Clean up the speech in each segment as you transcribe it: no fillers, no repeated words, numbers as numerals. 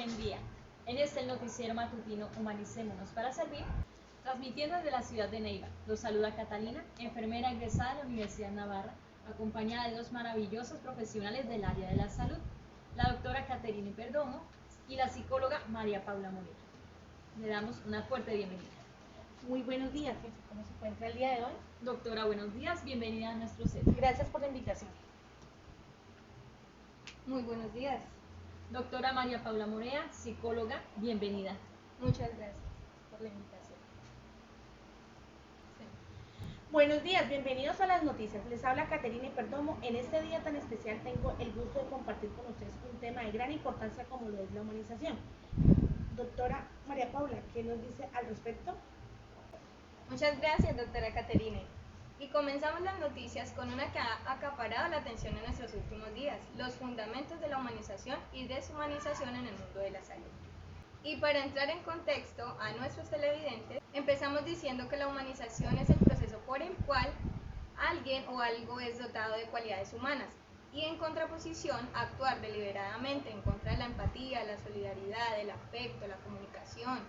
buen día. En el noticiero matutino Humanicémonos para Servir, transmitiendo desde la ciudad de Neiva. Los saluda Catalina, enfermera egresada de la Universidad Navarra, acompañada de dos maravillosos profesionales del área de la salud, la doctora Caterine Perdomo y la psicóloga María Paula Moreno. Le damos una fuerte bienvenida. Muy buenos días, ¿cómo se encuentra el día de hoy? Doctora, buenos días, bienvenida a nuestro set. Gracias por la invitación. Muy buenos días. Doctora María Paula Morea, psicóloga, bienvenida. Muchas gracias por la invitación. Buenos días, bienvenidos a las noticias. Les habla Caterine Perdomo. En este día tan especial tengo el gusto de compartir con ustedes un tema de gran importancia como lo es la humanización. Doctora María Paula, ¿qué nos dice al respecto? Muchas gracias, doctora Caterine. Y comenzamos las noticias con una que ha acaparado la atención en nuestros últimos días, los fundamentos de la humanización y deshumanización en el mundo de la salud. Y para entrar en contexto a nuestros televidentes, empezamos diciendo que la humanización es el proceso por el cual alguien o algo es dotado de cualidades humanas y en contraposición actuar deliberadamente en contra de la empatía, la solidaridad, el afecto, la comunicación,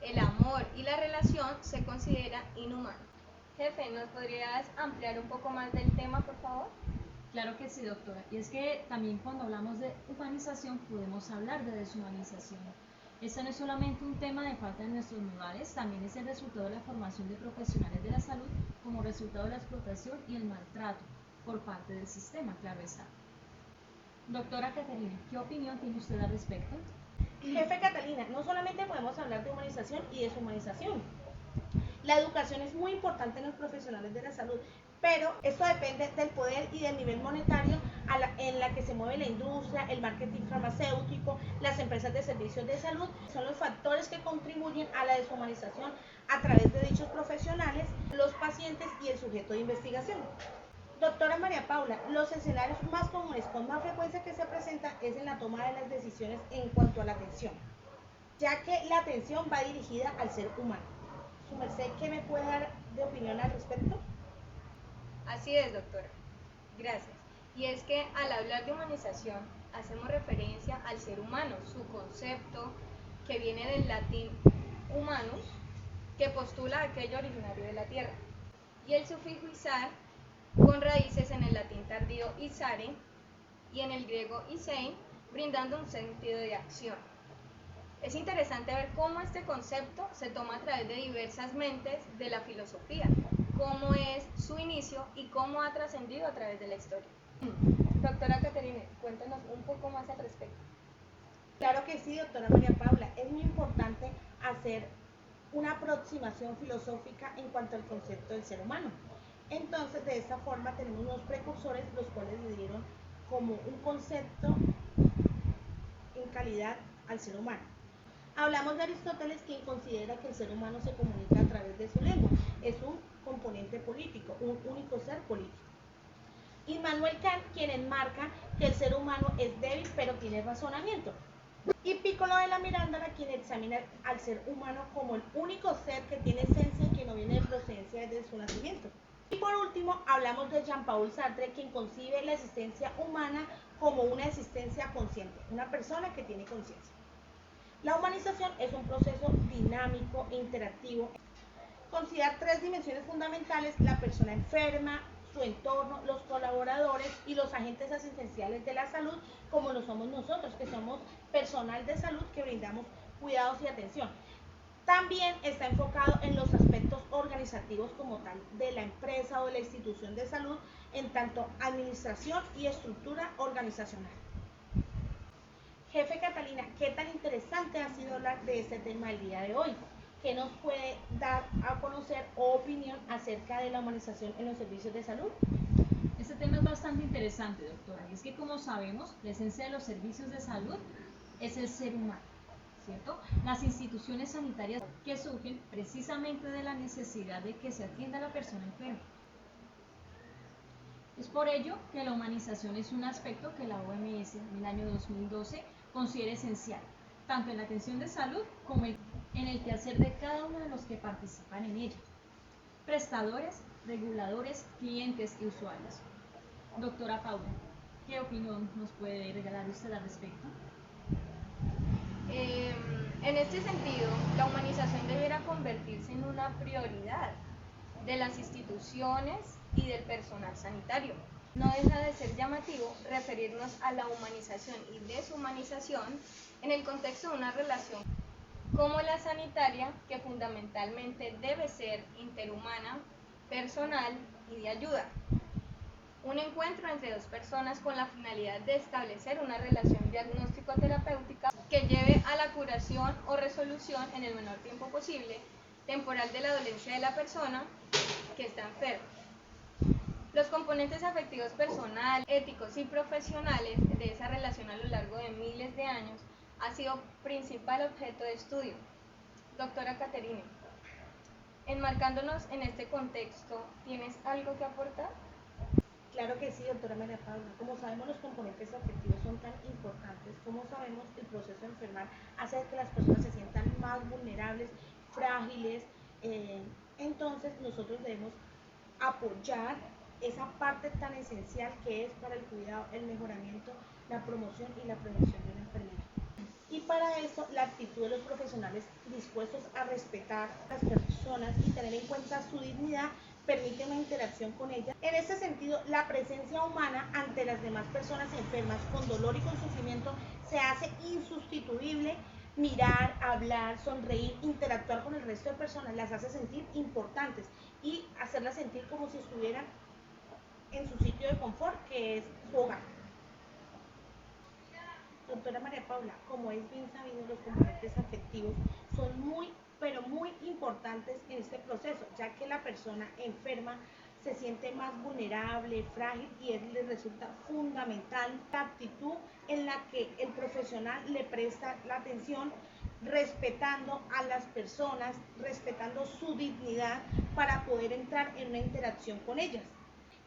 el amor y la relación se considera inhumano. Jefe, ¿nos podrías ampliar un poco más del tema, por favor? Claro que sí, doctora. Y es que también cuando hablamos de humanización podemos hablar de deshumanización. Este no es solamente un tema de falta de nuestros modales, también es el resultado de la formación de profesionales de la salud como resultado de la explotación y el maltrato por parte del sistema, claro está. Doctora Caterina, ¿qué opinión tiene usted al respecto? Jefe Catalina, no solamente podemos hablar de humanización y deshumanización. La educación es muy importante en los profesionales de la salud, pero esto depende del poder y del nivel monetario en la que se mueve la industria, el marketing farmacéutico, las empresas de servicios de salud. Son los factores que contribuyen a la deshumanización a través de dichos profesionales, los pacientes y el sujeto de investigación. Doctora María Paula, los escenarios más comunes con más frecuencia que se presentan es en la toma de las decisiones en cuanto a la atención, ya que la atención va dirigida al ser humano. Su merced, ¿qué me puede dar de opinión al respecto? Así es, doctora. Gracias. Y es que al hablar de humanización hacemos referencia al ser humano, su concepto que viene del latín humanus, que postula aquello originario de la tierra, y el sufijo izar, con raíces en el latín tardío isare y en el griego isein, brindando un sentido de acción. Es interesante ver cómo este concepto se toma a través de diversas mentes de la filosofía, cómo es su inicio y cómo ha trascendido a través de la historia. Doctora Caterine, cuéntanos un poco más al respecto. Claro que sí, doctora María Paula. Es muy importante hacer una aproximación filosófica en cuanto al concepto del ser humano. Entonces, de esta forma tenemos unos precursores, los cuales le dieron como un concepto en calidad al ser humano. Hablamos de Aristóteles, quien considera que el ser humano se comunica a través de su lengua. Es un componente político, un único ser político. Immanuel Kant, quien enmarca que el ser humano es débil pero tiene razonamiento. Y Piccolo de la Mirándara, quien examina al ser humano como el único ser que tiene esencia y que no viene de procedencia desde su nacimiento. Y por último, hablamos de Jean-Paul Sartre, quien concibe la existencia humana como una existencia consciente, una persona que tiene conciencia. La humanización es un proceso dinámico e interactivo. Considera tres dimensiones fundamentales: la persona enferma, su entorno, los colaboradores y los agentes asistenciales de la salud, como lo somos nosotros, que somos personal de salud que brindamos cuidados y atención. También está enfocado en los aspectos organizativos como tal de la empresa o de la institución de salud, en tanto administración y estructura organizacional. Jefe Catalina, ¿qué tan interesante ha sido hablar de este tema el día de hoy? ¿Qué nos puede dar a conocer o opinión acerca de la humanización en los servicios de salud? Este tema es bastante interesante, doctora, y es que como sabemos, la esencia de los servicios de salud es el ser humano, ¿cierto? Las instituciones sanitarias que surgen precisamente de la necesidad de que se atienda a la persona enferma. Es por ello que la humanización es un aspecto que la OMS en el año 2012 considera esencial, tanto en la atención de salud como en el quehacer de cada uno de los que participan en ella: prestadores, reguladores, clientes y usuarios. Doctora Paula, ¿qué opinión nos puede regalar usted al respecto? este sentido, la humanización debiera convertirse en una prioridad de las instituciones y del personal sanitario. No deja de ser llamativo referirnos a la humanización y deshumanización en el contexto de una relación como la sanitaria, que fundamentalmente debe ser interhumana, personal y de ayuda. Un encuentro entre dos personas con la finalidad de establecer una relación diagnóstico-terapéutica que lleve a la curación o resolución en el menor tiempo posible temporal de la dolencia de la persona que está enferma. Los componentes afectivos personales, éticos y profesionales de esa relación a lo largo de miles de años ha sido principal objeto de estudio. Doctora Caterine, enmarcándonos en este contexto, ¿tienes algo que aportar? Claro que sí, doctora María Paula. Como sabemos, los componentes afectivos son tan importantes. Como sabemos, el proceso de enfermar hace que las personas se sientan más vulnerables, frágiles. Entonces, nosotros debemos apoyar esa parte tan esencial que es para el cuidado, el mejoramiento, la promoción y la prevención de una enfermedad. Y para eso, la actitud de los profesionales dispuestos a respetar a las personas y tener en cuenta su dignidad permite una interacción con ellas. En este sentido, la presencia humana ante las demás personas enfermas con dolor y con sufrimiento se hace insustituible. Mirar, hablar, sonreír, interactuar con el resto de personas las hace sentir importantes y hacerlas sentir como si estuvieran en su sitio de confort, que es su hogar. Doctora María Paula, como es bien sabido, los componentes afectivos son muy, pero muy importantes en este proceso, ya que la persona enferma se siente más vulnerable, frágil, y le resulta fundamental la actitud en la que el profesional le presta la atención, respetando a las personas, respetando su dignidad para poder entrar en una interacción con ellas.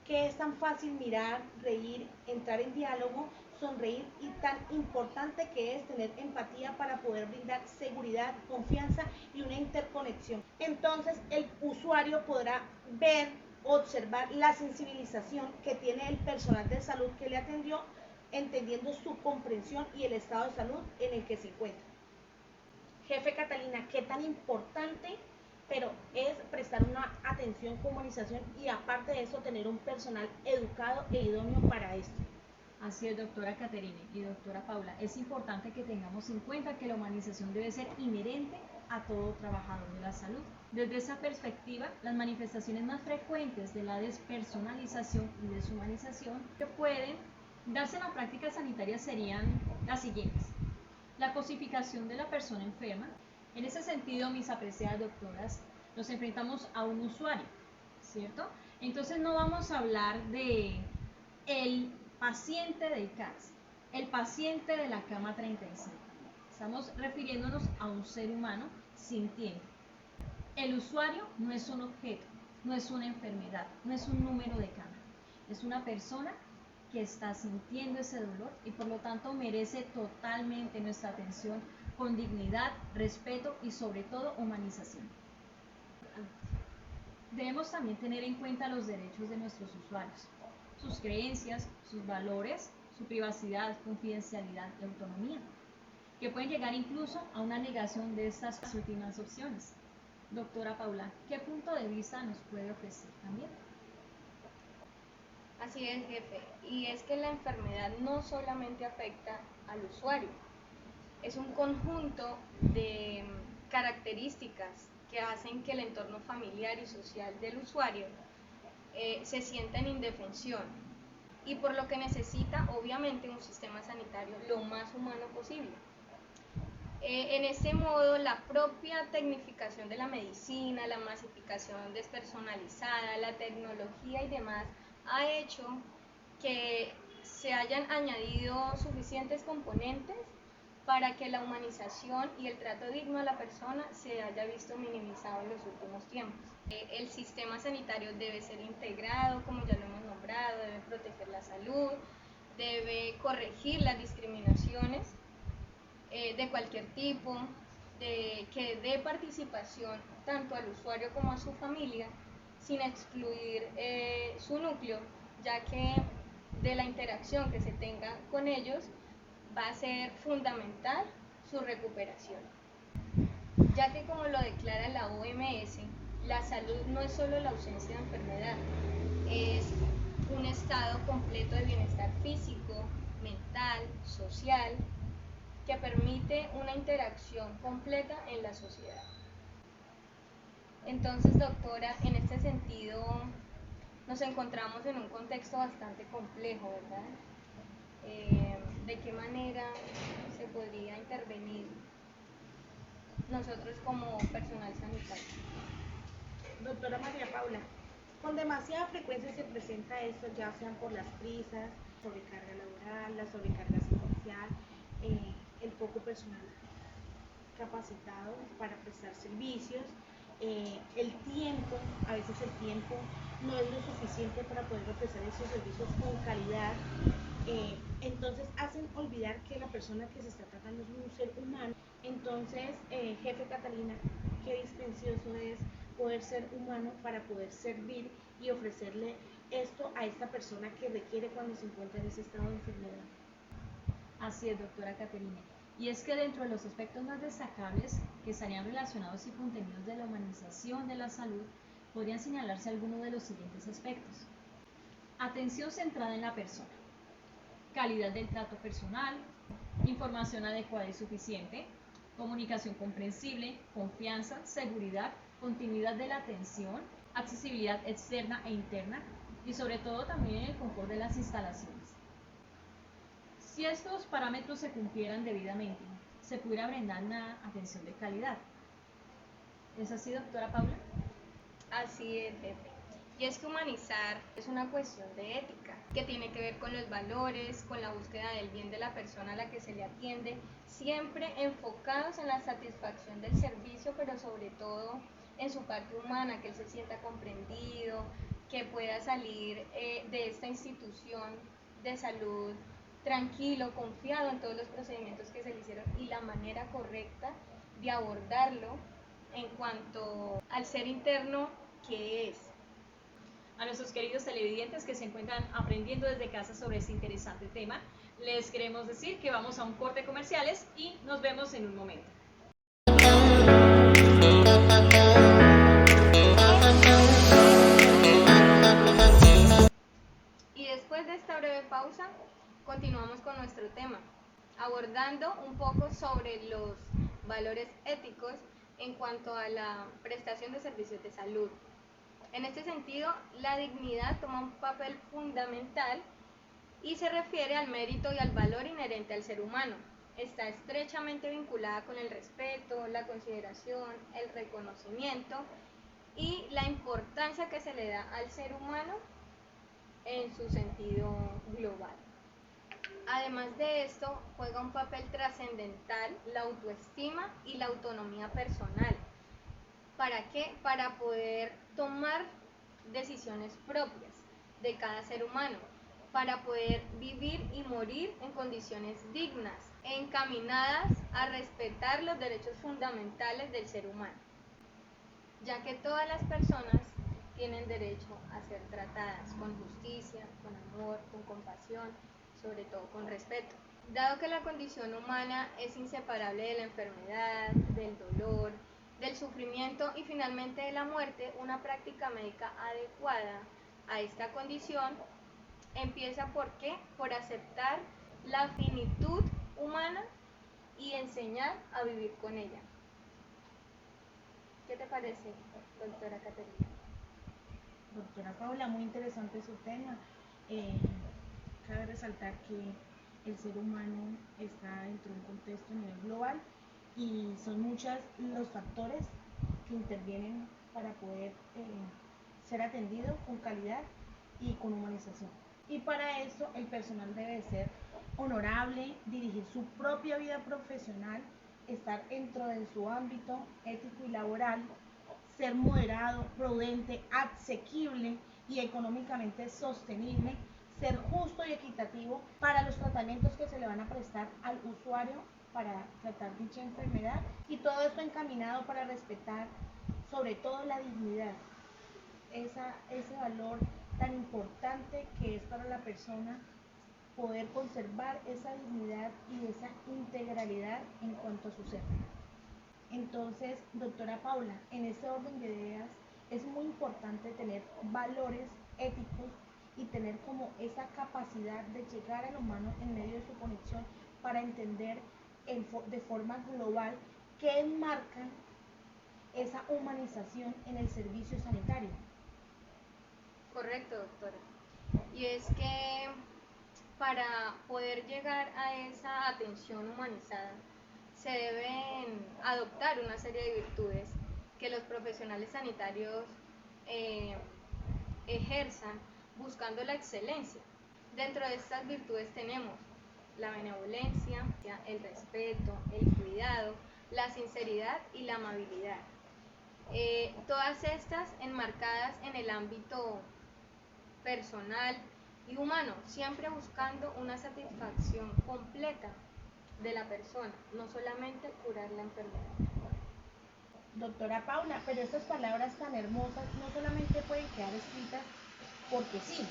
Que es tan fácil mirar, reír, entrar en diálogo, sonreír, y tan importante que es tener empatía para poder brindar seguridad, confianza y una interconexión. Entonces el usuario podrá ver, observar la sensibilización que tiene el personal de salud que le atendió, entendiendo su comprensión y el estado de salud en el que se encuentra. Jefe Catalina, ¿qué tan importante pero es prestar una atención con humanización y aparte de eso tener un personal educado e idóneo para esto? Así es, doctora Caterine y doctora Paula, es importante que tengamos en cuenta que la humanización debe ser inherente a todo trabajador de la salud. Desde esa perspectiva, las manifestaciones más frecuentes de la despersonalización y deshumanización que pueden darse en la práctica sanitaria serían las siguientes: la cosificación de la persona enferma. En ese sentido, mis apreciadas doctoras, nos enfrentamos a un usuario, ¿cierto? Entonces no vamos a hablar de el paciente del CAS, el paciente de la cama 35. Estamos refiriéndonos a un ser humano sintiente. El usuario no es un objeto, no es una enfermedad, no es un número de cama. Es una persona que está sintiendo ese dolor y por lo tanto merece totalmente nuestra atención con dignidad, respeto y sobre todo humanización. Debemos también tener en cuenta los derechos de nuestros usuarios, sus creencias, sus valores, su privacidad, confidencialidad y autonomía, que pueden llegar incluso a una negación de estas últimas opciones. Doctora Paula, ¿qué punto de vista nos puede ofrecer también? Así es, jefe, y es que la enfermedad no solamente afecta al usuario, es un conjunto de características que hacen que el entorno familiar y social del usuario se sienta en indefensión y por lo que necesita obviamente un sistema sanitario lo más humano posible. En este modo, la propia tecnificación de la medicina, la masificación despersonalizada, la tecnología y demás ha hecho que se hayan añadido suficientes componentes para que la humanización y el trato digno a la persona se haya visto minimizado en los últimos tiempos. El sistema sanitario debe ser integrado, como ya lo hemos nombrado, debe proteger la salud, debe corregir las discriminaciones de cualquier tipo, que dé participación tanto al usuario como a su familia, sin excluir su núcleo, ya que de la interacción que se tenga con ellos va a ser fundamental su recuperación. ya que como lo declara la OMS, la salud no es solo la ausencia de enfermedad, es un estado completo de bienestar físico, mental, social, que permite una interacción completa en la sociedad. Entonces, doctora, en este sentido nos encontramos en un contexto bastante complejo, ¿verdad? ¿De qué manera se podría intervenir nosotros como personal sanitario? Doctora María Paula, con demasiada frecuencia se presenta esto, ya sean por las prisas, sobrecarga laboral, la sobrecarga asistencial, el poco personal capacitado para prestar servicios, el tiempo, a veces el tiempo no es lo suficiente para poder ofrecer esos servicios con calidad, entonces hacen olvidar que la persona que se está tratando es un ser humano. Entonces, jefe Catalina, qué dispendioso es poder ser humano para poder servir y ofrecerle esto a esta persona que requiere cuando se encuentra en ese estado de enfermedad. Así es, doctora Caterina. Y es que dentro de los aspectos más destacables que estarían relacionados y contenidos de la humanización de la salud, podrían señalarse algunos de los siguientes aspectos. Atención centrada en la persona, calidad del trato personal, información adecuada y suficiente, comunicación comprensible, confianza, seguridad, continuidad de la atención, accesibilidad externa e interna y sobre todo también el confort de las instalaciones. Si estos parámetros se cumplieran debidamente, se pudiera brindar una atención de calidad. ¿Es así, doctora Paula? Así es, jefe. Y es que humanizar es una cuestión de ética, que tiene que ver con los valores, con la búsqueda del bien de la persona a la que se le atiende, siempre enfocados en la satisfacción del servicio, pero sobre todo en su parte humana, que él se sienta comprendido, que pueda salir de esta institución de salud tranquilo, confiado en todos los procedimientos que se le hicieron y la manera correcta de abordarlo en cuanto al ser interno que es. A nuestros queridos televidentes que se encuentran aprendiendo desde casa sobre este interesante tema, les queremos decir que vamos a un corte comerciales y nos vemos en un momento. Y después de esta breve pausa, continuamos con nuestro tema, abordando un poco sobre los valores éticos en cuanto a la prestación de servicios de salud. En este sentido, la dignidad toma un papel fundamental y se refiere al mérito y al valor inherente al ser humano. Está estrechamente vinculada con el respeto, la consideración, el reconocimiento y la importancia que se le da al ser humano en su sentido global. Además de esto, juega un papel trascendental la autoestima y la autonomía personal. ¿Para qué? Para poder tomar decisiones propias de cada ser humano, para poder vivir y morir en condiciones dignas, encaminadas a respetar los derechos fundamentales del ser humano, ya que todas las personas tienen derecho a ser tratadas con justicia, con amor, con compasión, sobre todo con respeto. Dado que la condición humana es inseparable de la enfermedad, del dolor, del sufrimiento y finalmente de la muerte, una práctica médica adecuada a esta condición empieza ¿por qué? Por aceptar la finitud humana y enseñar a vivir con ella. ¿Qué te parece, doctora Caterina? Doctora Paula, muy interesante su tema. Cabe resaltar que el ser humano está dentro de un contexto a nivel global y son muchos los factores que intervienen para poder ser atendido con calidad y con humanización. Y para eso el personal debe ser honorable, dirigir su propia vida profesional, estar dentro de su ámbito ético y laboral, ser moderado, prudente, asequible y económicamente sostenible, ser justo y equitativo para los tratamientos que se le van a prestar al usuario para tratar dicha enfermedad y todo esto encaminado para respetar sobre todo la dignidad, ese valor tan importante que es para la persona poder conservar esa dignidad y esa integralidad en cuanto a su ser. Entonces, doctora Paula, en este orden de ideas es muy importante tener valores éticos y tener como esa capacidad de llegar al humano en medio de su conexión para entender de forma global qué enmarcan esa humanización en el servicio sanitario. Correcto, doctora. Y es que para poder llegar a esa atención humanizada, se deben adoptar una serie de virtudes que los profesionales sanitarios ejerzan buscando la excelencia. Dentro de estas virtudes tenemos la benevolencia, el respeto, el cuidado, la sinceridad y la amabilidad. Todas estas enmarcadas en el ámbito personal y humano, siempre buscando una satisfacción completa de la persona, no solamente curar la enfermedad. Doctora Paula, pero estas palabras tan hermosas no solamente pueden quedar escritas porque sí,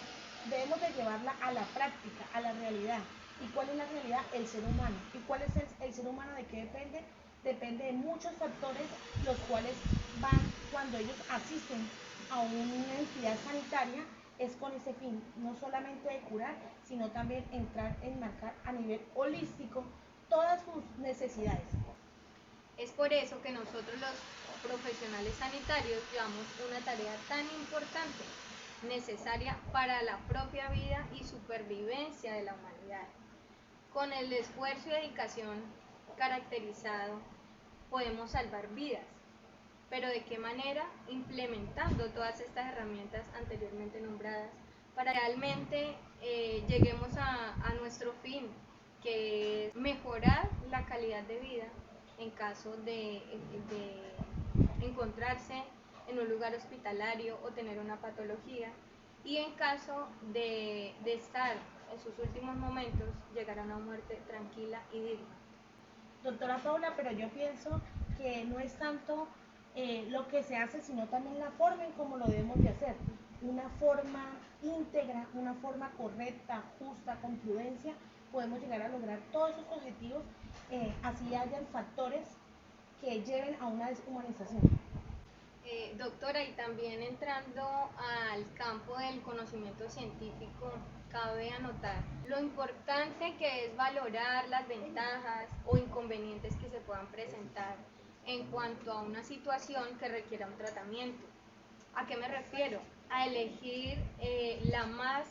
debemos de llevarla a la práctica, a la realidad. ¿Y cuál es la realidad? El ser humano. ¿Y cuál es el ser humano? ¿De qué depende? Depende de muchos factores, los cuales van cuando ellos asisten a una entidad sanitaria, es con ese fin, no solamente de curar, sino también entrar en marcar a nivel holístico todas sus necesidades. Es por eso que nosotros los profesionales sanitarios llevamos una tarea tan importante, necesaria para la propia vida y supervivencia de la humanidad. Con el esfuerzo y dedicación caracterizado podemos salvar vidas, pero ¿de qué manera? Implementando todas estas herramientas anteriormente nombradas para realmente lleguemos a nuestro fin, que es mejorar la calidad de vida en caso de encontrarse en un lugar hospitalario o tener una patología, y en caso de estar en sus últimos momentos, llegar a una muerte tranquila y digna. Doctora Paula, pero yo pienso que no es tanto lo que se hace, sino también la forma en cómo lo debemos de hacer. Una forma íntegra, una forma correcta, justa, con prudencia, podemos llegar a lograr todos esos objetivos, así hayan factores que lleven a una deshumanización. Doctora, y también entrando al campo del conocimiento científico, cabe anotar lo importante que es valorar las ventajas o inconvenientes que se puedan presentar en cuanto a una situación que requiera un tratamiento. ¿A qué me refiero? A elegir la más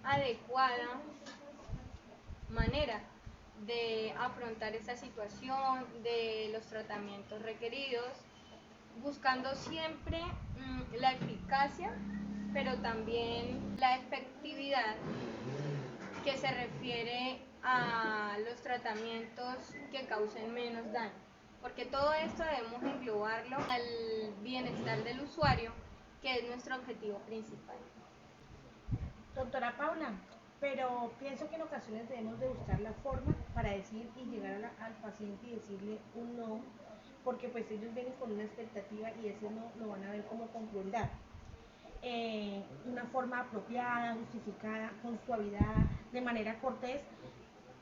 adecuada manera de afrontar esa situación, de los tratamientos requeridos, buscando siempre la eficacia, pero también la efectividad que se refiere a los tratamientos que causen menos daño, porque todo esto debemos englobarlo al bienestar del usuario, que es nuestro objetivo principal. Doctora Paula, pero pienso que en ocasiones debemos de buscar la forma para decir y llegar al paciente y decirle un no, porque pues ellos vienen con una expectativa y ese no lo van a ver como con crueldad. Una forma apropiada, justificada, con suavidad, de manera cortés,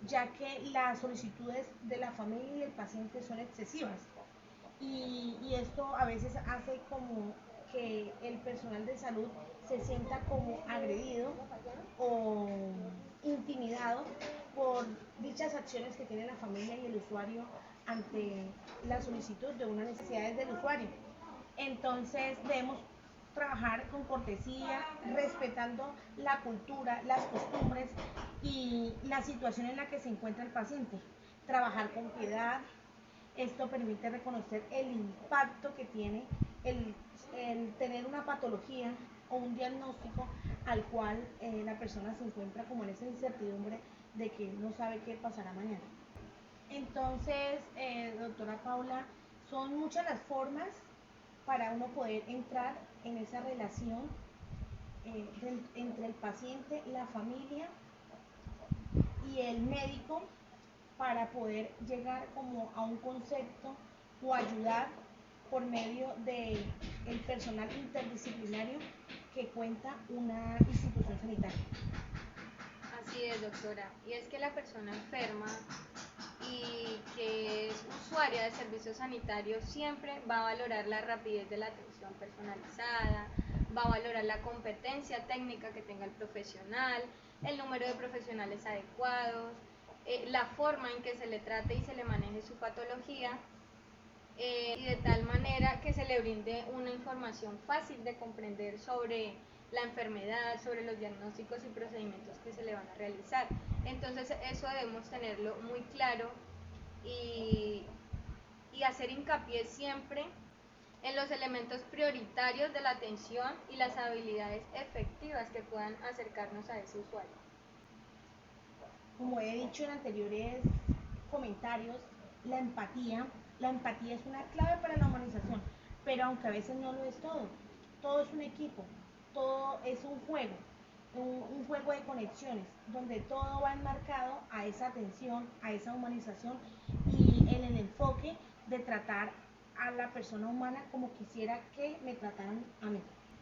ya que las solicitudes de la familia y el paciente son excesivas. Y esto a veces hace como que el personal de salud se sienta como agredido o intimidado por dichas acciones que tiene la familia y el usuario ante la solicitud de unas necesidades del usuario. Entonces debemos trabajar con cortesía, respetando la cultura, las costumbres y la situación en la que se encuentra el paciente. Trabajar con piedad. Esto permite reconocer el impacto que tiene el tener una patología o un diagnóstico al cual la persona se encuentra como en esa incertidumbre de que no sabe qué pasará mañana. Entonces, doctora Paula, son muchas las formas para uno poder entrar en esa relación entre el paciente, la familia y el médico, para poder llegar como a un concepto o ayudar por medio del personal interdisciplinario que cuenta una institución sanitaria. Así es, doctora. Y es que la persona enferma y que es usuaria área de servicios sanitarios siempre va a valorar la rapidez de la atención personalizada, va a valorar la competencia técnica que tenga el profesional, el número de profesionales adecuados, la forma en que se le trate y se le maneje su patología, y de tal manera que se le brinde una información fácil de comprender sobre la enfermedad, sobre los diagnósticos y procedimientos que se le van a realizar. Entonces eso debemos tenerlo muy claro y hacer hincapié siempre en los elementos prioritarios de la atención y las habilidades efectivas que puedan acercarnos a ese usuario. Como he dicho en anteriores comentarios, la empatía es una clave para la humanización, pero aunque a veces no lo es todo es un equipo, todo es un juego de conexiones, donde todo va enmarcado a esa atención, a esa humanización y en el enfoque de tratar a la persona humana como quisiera que me trataran a mí.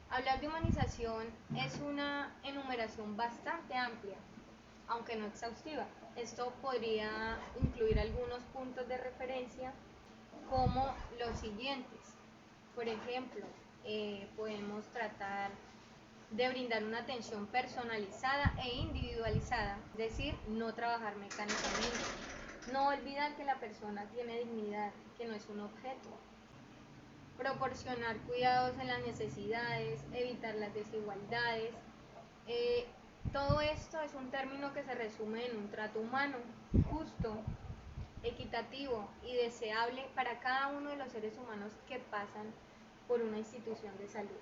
Hablar de humanización es una enumeración bastante amplia, aunque no exhaustiva. Esto podría incluir algunos puntos de referencia como los siguientes. Por ejemplo, podemos tratar de brindar una atención personalizada e individualizada, es decir, no trabajar mecánicamente, no olvidar que la persona tiene dignidad, que no es un objeto, proporcionar cuidados en las necesidades, evitar las desigualdades. Todo esto es un término que se resume en un trato humano, justo, equitativo y deseable para cada uno de los seres humanos que pasan por una institución de salud.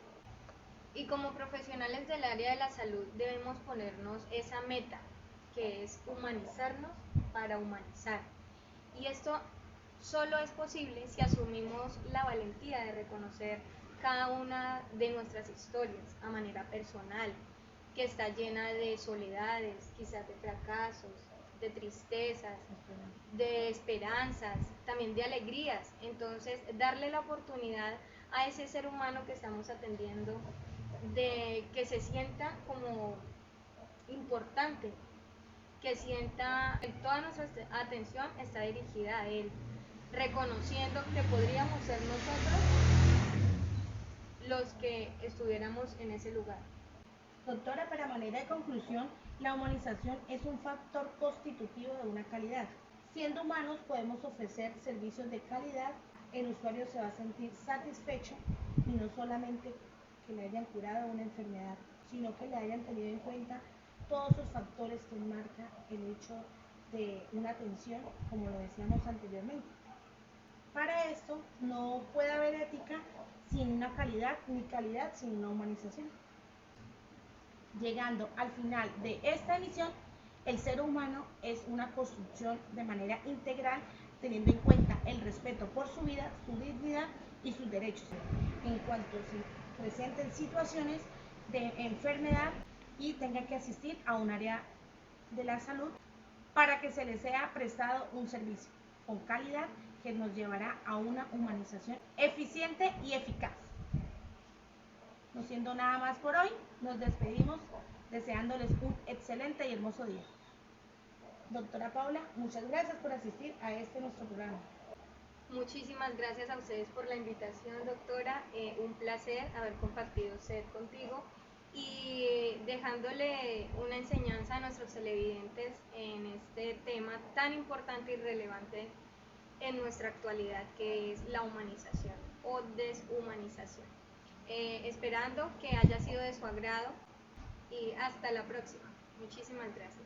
Y como profesionales del área de la salud debemos ponernos esa meta, que es humanizarnos para humanizar. Y esto solo es posible si asumimos la valentía de reconocer cada una de nuestras historias a manera personal, que está llena de soledades, quizás de fracasos, de tristezas, de esperanzas, también de alegrías. Entonces, darle la oportunidad a ese ser humano que estamos atendiendo de que se sienta como importante, que sienta que toda nuestra atención está dirigida a él, reconociendo que podríamos ser nosotros los que estuviéramos en ese lugar. Doctora, para manera de conclusión, la humanización es un factor constitutivo de una calidad. Siendo humanos podemos ofrecer servicios de calidad, el usuario se va a sentir satisfecho y no solamente que le hayan curado una enfermedad, sino que le hayan tenido en cuenta todos esos factores que marca el hecho de una atención, como lo decíamos anteriormente. Para esto no puede haber ética sin una calidad, ni calidad sin una humanización. Llegando al final de esta emisión, el ser humano es una construcción de manera integral, teniendo en cuenta el respeto por su vida, su dignidad y sus derechos, en cuanto se presenten situaciones de enfermedad y tenga que asistir a un área de la salud para que se les sea prestado un servicio con calidad que nos llevará a una humanización eficiente y eficaz. No siendo nada más por hoy, nos despedimos deseándoles un excelente y hermoso día. Doctora Paula, muchas gracias por asistir a nuestro programa. Muchísimas gracias a ustedes por la invitación, doctora. Un placer haber compartido SED contigo y dejándole una enseñanza a nuestros televidentes en este tema tan importante y relevante en nuestra actualidad, que es la humanización o deshumanización. Esperando que haya sido de su agrado y hasta la próxima. Muchísimas gracias.